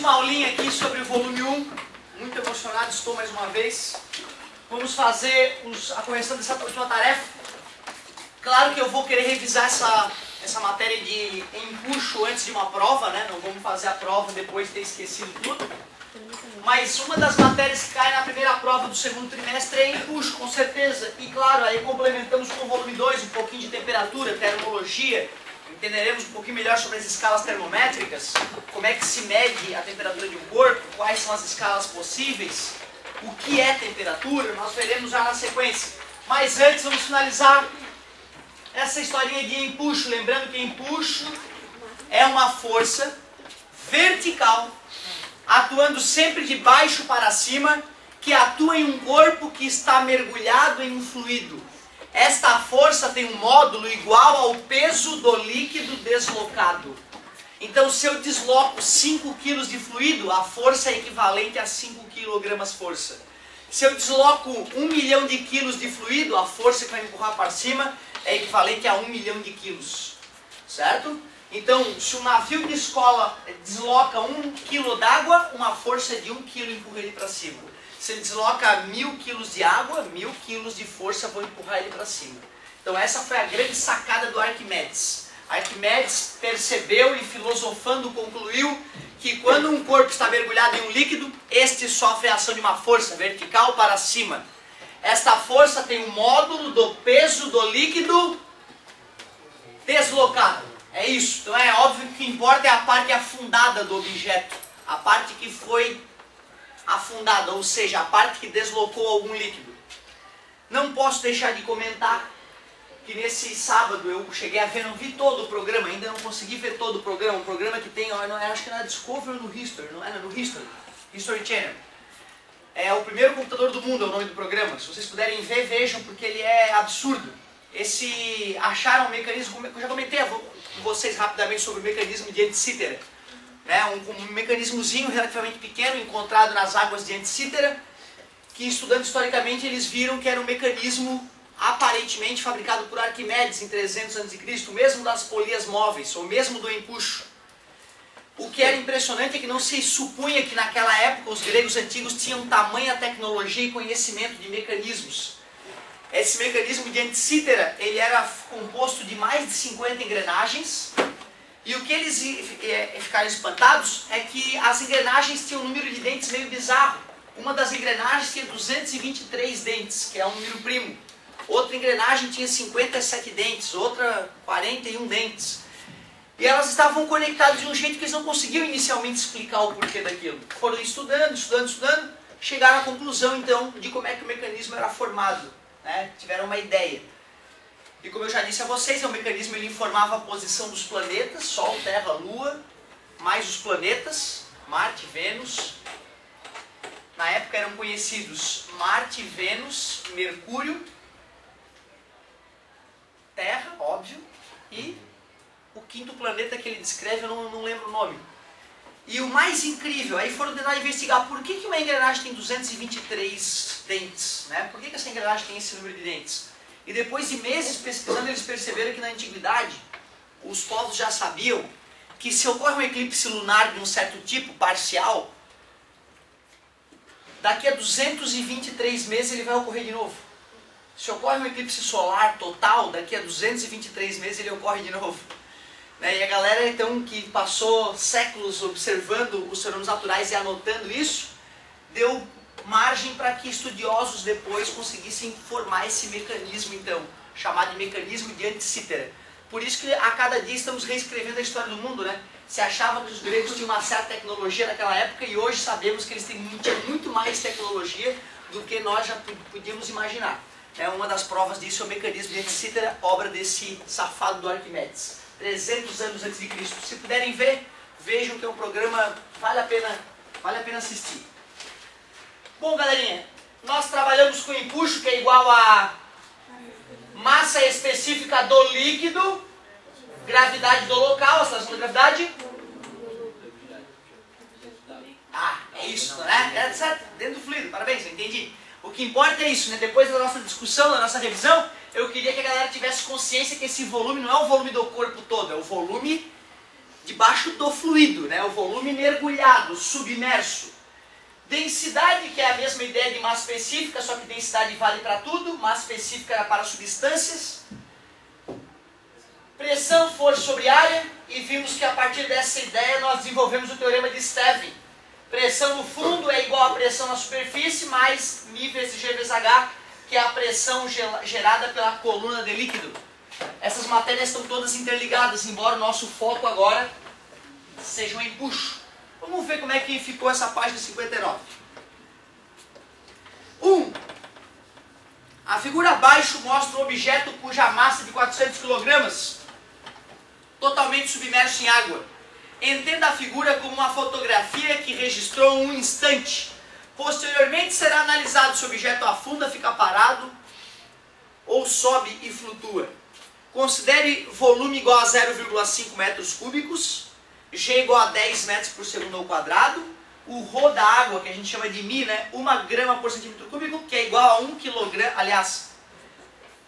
Última aulinha aqui sobre o volume 1. Muito emocionado estou mais uma vez. Vamos fazer a correção dessa última tarefa. Claro que eu vou querer revisar essa matéria de empuxo antes de uma prova, né? Não vamos fazer a prova depois de ter esquecido tudo. Mas uma das matérias que cai na primeira prova do segundo trimestre é empuxo, com certeza. E claro, aí complementamos com o volume 2, um pouquinho de temperatura, termologia. Entenderemos um pouquinho melhor sobre as escalas termométricas, como é que se mede a temperatura de um corpo, quais são as escalas possíveis, o que é temperatura, nós veremos já na sequência. Mas antes vamos finalizar essa historinha de empuxo, lembrando que empuxo é uma força vertical, atuando sempre de baixo para cima, que atua em um corpo que está mergulhado em um fluido. Esta força tem um módulo igual ao peso do líquido deslocado. Então, se eu desloco 5 kg de fluido, a força é equivalente a 5 kg força. Se eu desloco 1 milhão de quilos de fluido, a força que vai empurrar para cima é equivalente a 1 milhão de quilos. Certo? Então, se um navio de escola desloca 1 kg d'água, uma força de 1 kg empurra ele para cima. Se ele desloca 1000 kg de água, 1000 kg de força vão empurrar ele para cima. Então essa foi a grande sacada do Arquimedes. Arquimedes percebeu e filosofando concluiu que quando um corpo está mergulhado em um líquido, este sofre a ação de uma força vertical para cima. Esta força tem um módulo do peso do líquido deslocado. É isso. Então é óbvio que o que importa é a parte afundada do objeto. A parte que foi afundada, ou seja, a parte que deslocou algum líquido. Não posso deixar de comentar que nesse sábado eu cheguei a ver, não vi todo o programa, ainda não consegui ver todo o programa, um programa que tem, acho que é na Discovery ou no History, não é? No History Channel. É o primeiro computador do mundo, é o nome do programa. Se vocês puderem ver, vejam, porque ele é absurdo. Acharam um mecanismo, eu já comentei com vocês rapidamente sobre o mecanismo de Anticítera. Um mecanismozinho relativamente pequeno encontrado nas águas de Anticítera, que estudando historicamente eles viram que era um mecanismo aparentemente fabricado por Arquimedes em 300 a.C., o mesmo das polias móveis, ou mesmo do empuxo. O que era impressionante é que não se supunha que naquela época os gregos antigos tinham tamanha tecnologia e conhecimento de mecanismos. Esse mecanismo de Anticítera, ele era composto de mais de 50 engrenagens. E o que eles ficaram espantados é que as engrenagens tinham um número de dentes meio bizarro. Uma das engrenagens tinha 223 dentes, que é um número primo. Outra engrenagem tinha 57 dentes, outra 41 dentes. E elas estavam conectadas de um jeito que eles não conseguiam inicialmente explicar o porquê daquilo. Foram estudando, chegaram à conclusão então de como é que o mecanismo era formado. Tiveram uma ideia. E como eu já disse a vocês, o mecanismo ele informava a posição dos planetas, Sol, Terra, Lua, mais os planetas, Marte, Vênus. Na época eram conhecidos Marte, Vênus, Mercúrio, Terra, óbvio, e o quinto planeta que ele descreve, eu não lembro o nome. E o mais incrível, aí foram tentar investigar por que uma engrenagem tem 223 dentes, Por que essa engrenagem tem esse número de dentes? E depois de meses pesquisando, eles perceberam que na antiguidade, os povos já sabiam que se ocorre um eclipse lunar de um certo tipo, parcial, daqui a 223 meses ele vai ocorrer de novo. Se ocorre um eclipse solar total, daqui a 223 meses ele ocorre de novo. E a galera então que passou séculos observando os fenômenos naturais e anotando isso, deu margem para que estudiosos depois conseguissem formar esse mecanismo, então, chamado de mecanismo de Anticítera. Por isso que a cada dia estamos reescrevendo a história do mundo, Se achava que os gregos tinham uma certa tecnologia naquela época e hoje sabemos que eles tinham muito mais tecnologia do que nós já podíamos imaginar. Uma das provas disso é o mecanismo de Anticítera, obra desse safado do Arquimedes. 300 anos antes de Cristo. Se puderem ver, vejam que é um programa vale a pena assistir. Bom, galerinha, nós trabalhamos com empuxo, que é igual a massa específica do líquido, gravidade do local, aceleração da gravidade. É isso, É certo? Dentro do fluido, parabéns, eu entendi. O que importa é isso, Depois da nossa discussão, da nossa revisão, eu queria que a galera tivesse consciência que esse volume não é o volume do corpo todo, é o volume debaixo do fluido, né? O volume mergulhado, submerso. Densidade, que é a mesma ideia de massa específica, só que densidade vale para tudo, massa específica era para substâncias. Pressão, força sobre área, e vimos que a partir dessa ideia nós desenvolvemos o teorema de Stevin. Pressão no fundo é igual a pressão na superfície, mais μ vezes G vezes H, que é a pressão gerada pela coluna de líquido. Essas matérias estão todas interligadas, embora o nosso foco agora seja um empuxo. Vamos ver como é que ficou essa página 59. 1. A figura abaixo mostra um objeto cuja massa é de 400 kg, totalmente submerso em água. Entenda a figura como uma fotografia que registrou um instante. Posteriormente será analisado se o objeto afunda, fica parado ou sobe e flutua. Considere volume igual a 0,5 metros cúbicos, G igual a 10 metros por segundo ao quadrado, o ρ da água, que a gente chama de μ, né, 1 grama por centímetro cúbico, que é igual a 1 kg, aliás,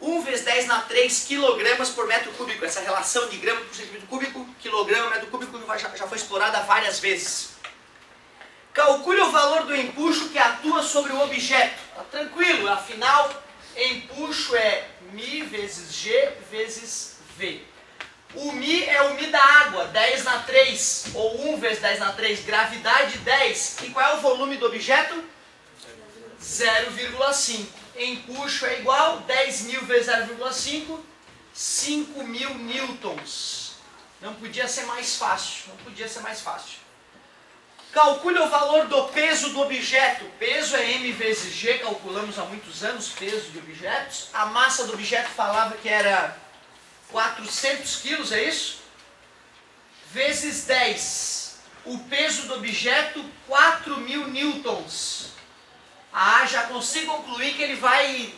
1 vezes 10 na 3 kg por metro cúbico. Essa relação de grama por centímetro cúbico, quilograma, metro cúbico, já foi explorada várias vezes. Calcule o valor do empuxo que atua sobre o objeto. Tá tranquilo, afinal, empuxo é μ vezes G vezes V. O μ é o μ da água, 10 na 3, ou 1 vezes 10 na 3, gravidade 10. E qual é o volume do objeto? 0,5. Empuxo é igual a 10.000 vezes 0,5, 5.000 newtons. Não podia ser mais fácil, não podia ser mais fácil. Calcule o valor do peso do objeto. Peso é m vezes g, calculamos há muitos anos peso de objetos. A massa do objeto falava que era 400 quilos, é isso? Vezes 10. O peso do objeto, 4.000 newtons. Ah, já consigo concluir que ele vai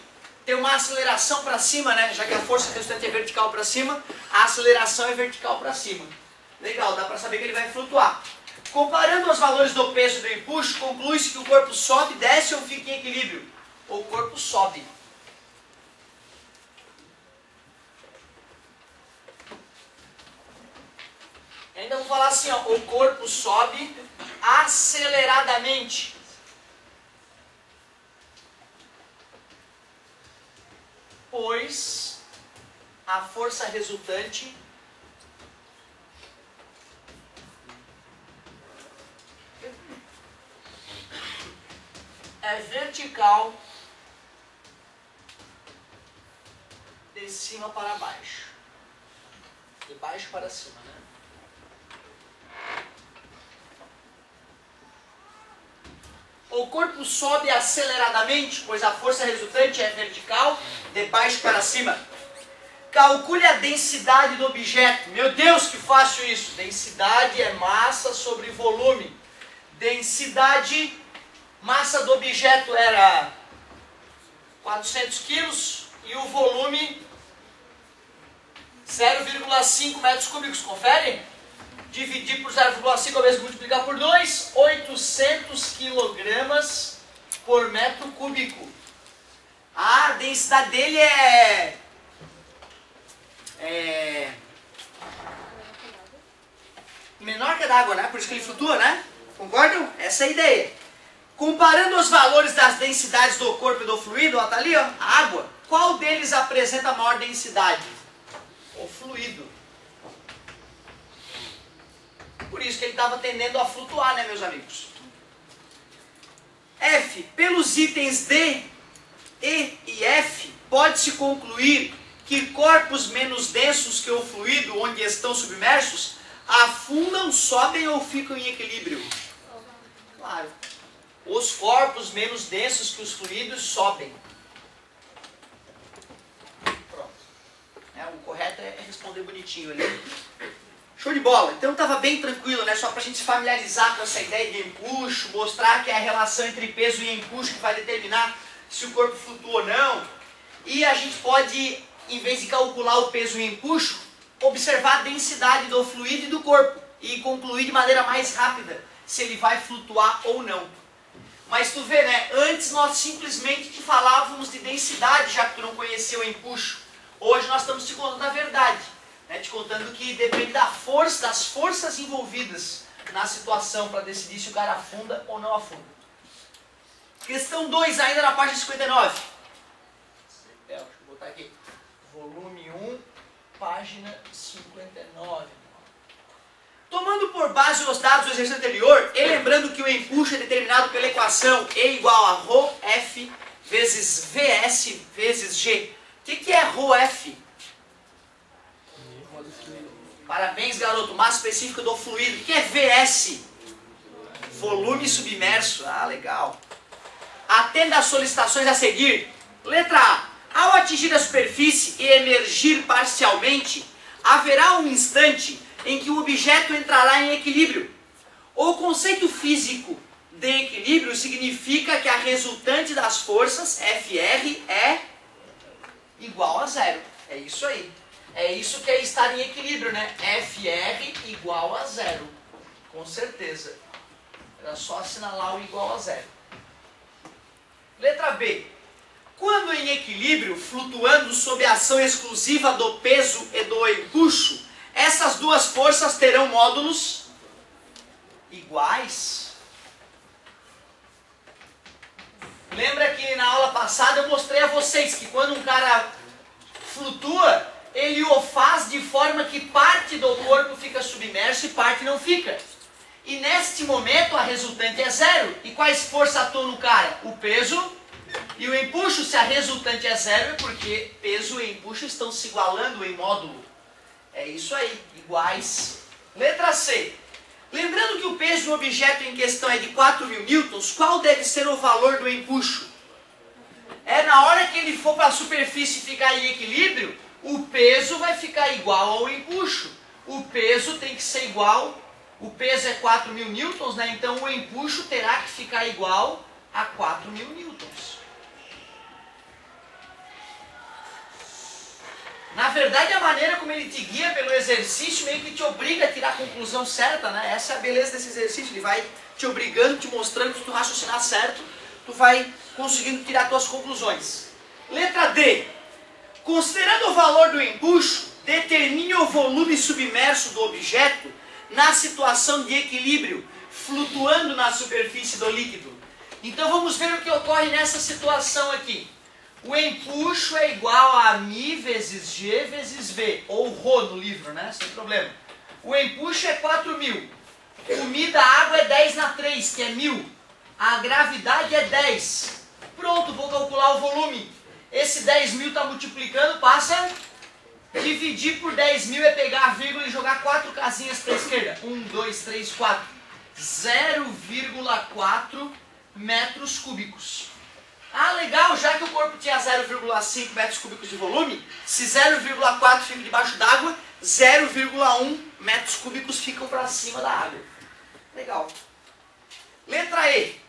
ter uma aceleração para cima, né? Já que a força resultante é vertical para cima, a aceleração é vertical para cima. Legal, dá para saber que ele vai flutuar. Comparando os valores do peso e do empuxo, conclui-se que o corpo sobe, desce ou fica em equilíbrio. Ou o corpo sobe. E ainda vou falar assim, ó, o corpo sobe aceleradamente. Pois a força resultante é vertical de cima para baixo. De baixo para cima, né? O corpo sobe aceleradamente, pois a força resultante é vertical, de baixo para cima. Calcule a densidade do objeto. Meu Deus, que fácil isso! Densidade é massa sobre volume. Densidade, massa do objeto era 400 quilos e o volume 0,5 metros cúbicos. Confere? Dividir por 0,5 ao mesmo multiplicar por 2, 800 quilogramas por metro cúbico. A densidade dele é menor que a da água, né? Por isso que ele flutua, né? Concordam? Essa é a ideia. Comparando os valores das densidades do corpo e do fluido, ó, tá ali, ó, a água. Qual deles apresenta a maior densidade? O fluido. Por isso que ele estava tendendo a flutuar, né, meus amigos? F. Pelos itens D, E e F, pode-se concluir que corpos menos densos que o fluido onde estão submersos afundam, sobem ou ficam em equilíbrio? Claro. Os corpos menos densos que os fluidos sobem. Pronto. O correto é responder bonitinho ali. Show de bola. Então estava bem tranquilo, né? Só para a gente se familiarizar com essa ideia de empuxo, mostrar que é a relação entre peso e empuxo que vai determinar se o corpo flutua ou não. E a gente pode, em vez de calcular o peso e o empuxo, observar a densidade do fluido e do corpo e concluir de maneira mais rápida se ele vai flutuar ou não. Mas tu vê, né? Antes nós simplesmente te falávamos de densidade, já que tu não conhecia o empuxo. Hoje nós estamos te contando a verdade. te contando que depende da força, das forças envolvidas na situação para decidir se o cara afunda ou não afunda. Questão 2, ainda na página 59. Deixa eu botar aqui. Volume 1, página 59. Tomando por base os dados do exercício anterior, e lembrando que o empuxo é determinado pela equação E igual a ρF vezes Vs vezes G. O que é ρF? Parabéns, garoto. Massa específica do fluido. O que é Vs? Volume submerso. Ah, legal. Atenda às solicitações a seguir. Letra A. Ao atingir a superfície e emergir parcialmente, haverá um instante em que o objeto entrará em equilíbrio. O conceito físico de equilíbrio significa que a resultante das forças, Fr, é igual a zero. É isso aí. É isso que é estar em equilíbrio, né? Fr igual a zero. Com certeza. Era só assinalar o igual a zero. Letra B. Quando em equilíbrio, flutuando sob a ação exclusiva do peso e do empuxo, essas duas forças terão módulos iguais. Lembra que na aula passada eu mostrei a vocês que quando um cara flutua, ele o faz de forma que parte do corpo fica submerso e parte não fica. E neste momento a resultante é zero. E quais forças atuam no cara? O peso e o empuxo. Se a resultante é zero é porque peso e empuxo estão se igualando em módulo. É isso aí, iguais. Letra C. Lembrando que o peso do objeto em questão é de 4.000 newtons, qual deve ser o valor do empuxo? É na hora que ele for para a superfície e ficar em equilíbrio, o peso vai ficar igual ao empuxo. O peso tem que ser igual, o peso é 4.000 newtons, né? Então o empuxo terá que ficar igual a 4.000 newtons. Na verdade, a maneira como ele te guia pelo exercício meio que te obriga a tirar a conclusão certa, né? Essa é a beleza desse exercício. Ele vai te obrigando, te mostrando que se tu raciocinar certo, tu vai conseguindo tirar tuas conclusões. Letra D. Considerando o valor do empuxo, determine o volume submerso do objeto na situação de equilíbrio, flutuando na superfície do líquido. Então vamos ver o que ocorre nessa situação aqui. O empuxo é igual a μ vezes G vezes V, ou ρ no livro, né? Sem problema. O empuxo é 4.000. O μ da água é 10 na 3, que é 1.000. A gravidade é 10. Pronto, vou calcular o volume. Esse 10.000 está multiplicando, passa. Dividir por 10.000 é pegar a vírgula e jogar 4 casinhas para a esquerda. 1, 2, 3, 4. 0,4 metros cúbicos. Ah, legal, já que o corpo tinha 0,5 metros cúbicos de volume, se 0,4 fica debaixo d'água, 0,1 metros cúbicos ficam para cima da água. Legal. Letra E.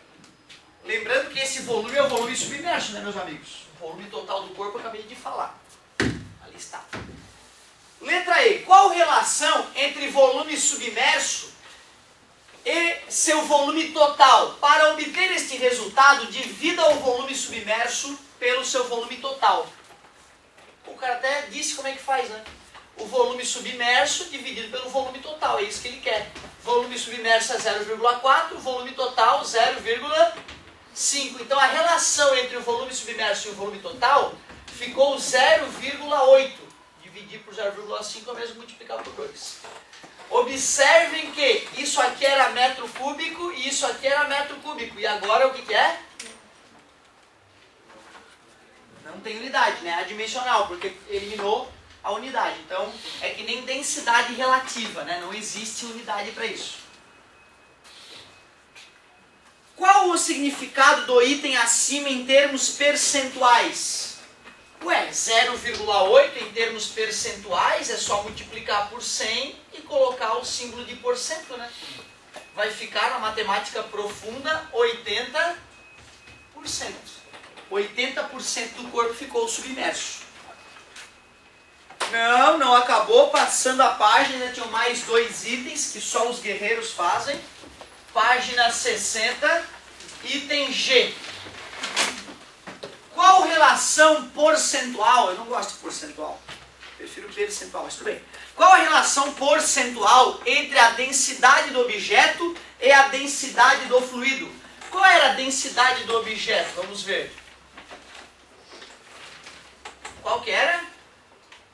Lembrando que esse volume é o volume submerso, né, meus amigos? O volume total do corpo eu acabei de falar. Ali está. Letra E. Qual relação entre volume submerso e seu volume total? Para obter este resultado, divida o volume submerso pelo seu volume total. O cara até disse como é que faz, né? O volume submerso dividido pelo volume total, é isso que ele quer. Volume submerso é 0,4, volume total 0,5. Então a relação entre o volume submerso e o volume total ficou 0,8. Dividir por 0,5 é o mesmo multiplicar por 2. Observem que isso aqui era metro cúbico e isso aqui era metro cúbico. E agora o que é? Não tem unidade, né? É adimensional, porque eliminou a unidade. Então, é que nem densidade relativa, né? Não existe unidade para isso. Qual o significado do item acima em termos percentuais? Ué, 0,8 em termos percentuais é só multiplicar por 100 e colocar o símbolo de porcento, né? Vai ficar na matemática profunda 80%. 80% do corpo ficou submerso. Não acabou, passando a página, tinham mais 2 itens que só os guerreiros fazem. Página 60, item G. Qual relação porcentual, eu não gosto de porcentual, Prefiro percentual, mas tudo bem. Qual a relação percentual entre a densidade do objeto e a densidade do fluido? Qual era a densidade do objeto? Vamos ver. Qual que era?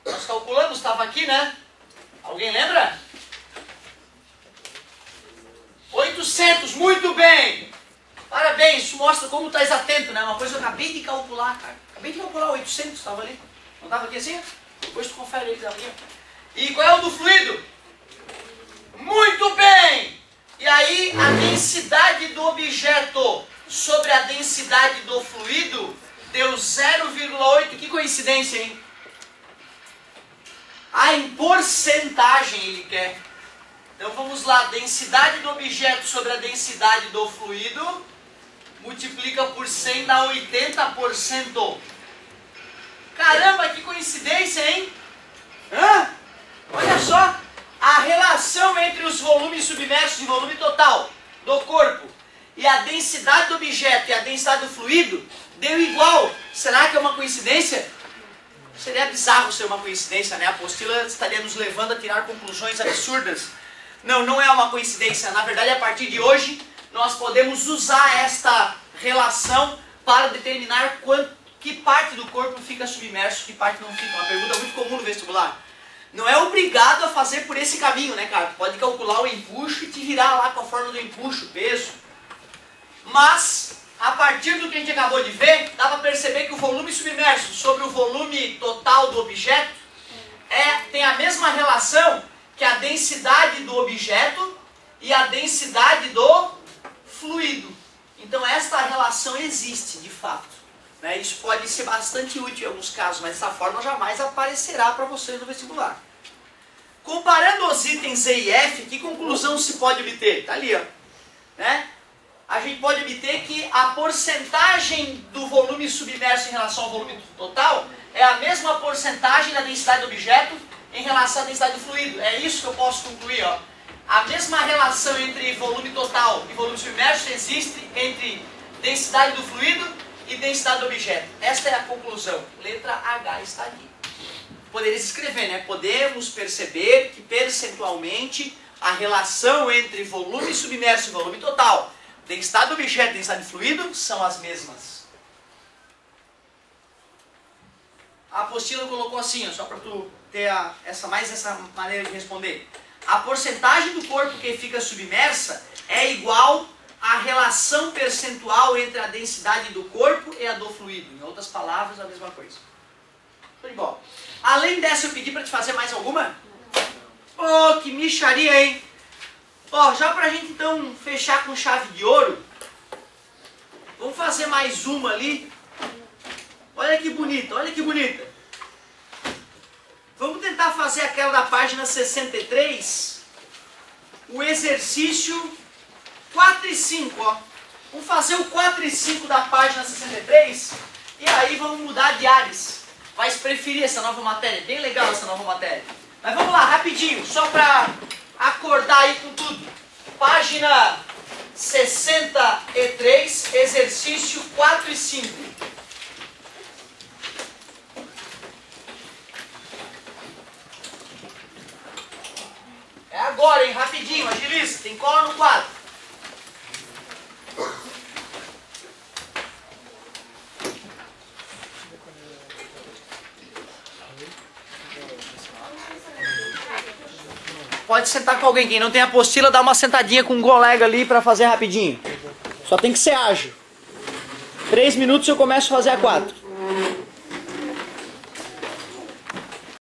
Nós calculamos, estava aqui, né? Alguém lembra? 800, muito bem! Parabéns, isso mostra como tu estás atento, né? Uma coisa que eu acabei de calcular, cara. Acabei de calcular 800, estava ali. Não estava aqui assim? Depois tu confere ele aqui. E qual é o do fluido? Muito bem! E aí, a densidade do objeto sobre a densidade do fluido deu 0,8. Que coincidência, hein? Ah, em porcentagem ele quer. Então vamos lá, densidade do objeto sobre a densidade do fluido, multiplica por 100 dá 80%. Caramba, que coincidência, hein? Hã? Olha só, a relação entre os volumes submersos e volume total do corpo e a densidade do objeto e a densidade do fluido deu igual. Será que é uma coincidência? Seria bizarro ser uma coincidência, né? A apostila estaria nos levando a tirar conclusões absurdas. Não, não é uma coincidência. Na verdade, a partir de hoje, nós podemos usar esta relação para determinar que parte do corpo fica submerso, que parte não fica. Uma pergunta muito comum no vestibular. Não é obrigado a fazer por esse caminho, né, cara? Tu pode calcular o empuxo e te virar lá com a fórmula do empuxo, peso. Mas, a partir do que a gente acabou de ver, dá para perceber que o volume submerso sobre o volume total do objeto tem a mesma relação que a densidade do objeto e a densidade do fluido. Então esta relação existe, de fato. Né? Isso pode ser bastante útil em alguns casos, mas essa fórmula jamais aparecerá para vocês no vestibular. Comparando os itens E e F, que conclusão se pode obter? Está ali, ó. Né? A gente pode obter que a porcentagem do volume submerso em relação ao volume total é a mesma porcentagem da densidade do objeto em relação à densidade do fluido. É isso que eu posso concluir, ó. A mesma relação entre volume total e volume submerso existe entre densidade do fluido e densidade do objeto. Esta é a conclusão. Letra H está aqui. Poderes escrever, né? Podemos perceber que percentualmente a relação entre volume submerso e volume total, densidade do objeto e densidade do fluido são as mesmas. A apostila colocou assim, ó, só para tu ter essa maneira de responder. A porcentagem do corpo que fica submersa é igual à relação percentual entre a densidade do corpo e a do fluido. Em outras palavras, a mesma coisa. Tudo de bola. Além dessa, eu pedi para te fazer mais alguma? Oh, que mixaria, hein? Ó, já pra gente então fechar com chave de ouro, vamos fazer mais uma ali. Olha que bonita, olha que bonita. Vamos tentar fazer aquela da página 63, o exercício 4 e 5, ó. Vamos fazer o 4 e 5 da página 63 e aí vamos mudar de áreas. Vai preferir essa nova matéria, bem legal essa nova matéria. Mas vamos lá, rapidinho, só para acordar aí com tudo. Página 63, exercício 4 e 5. É agora, hein? Rapidinho, agiliza. Tem cola no quadro. Pode sentar com alguém. Quem não tem apostila, dá uma sentadinha com um colega ali pra fazer rapidinho. Só tem que ser ágil. 3 minutos eu começo a fazer a 4.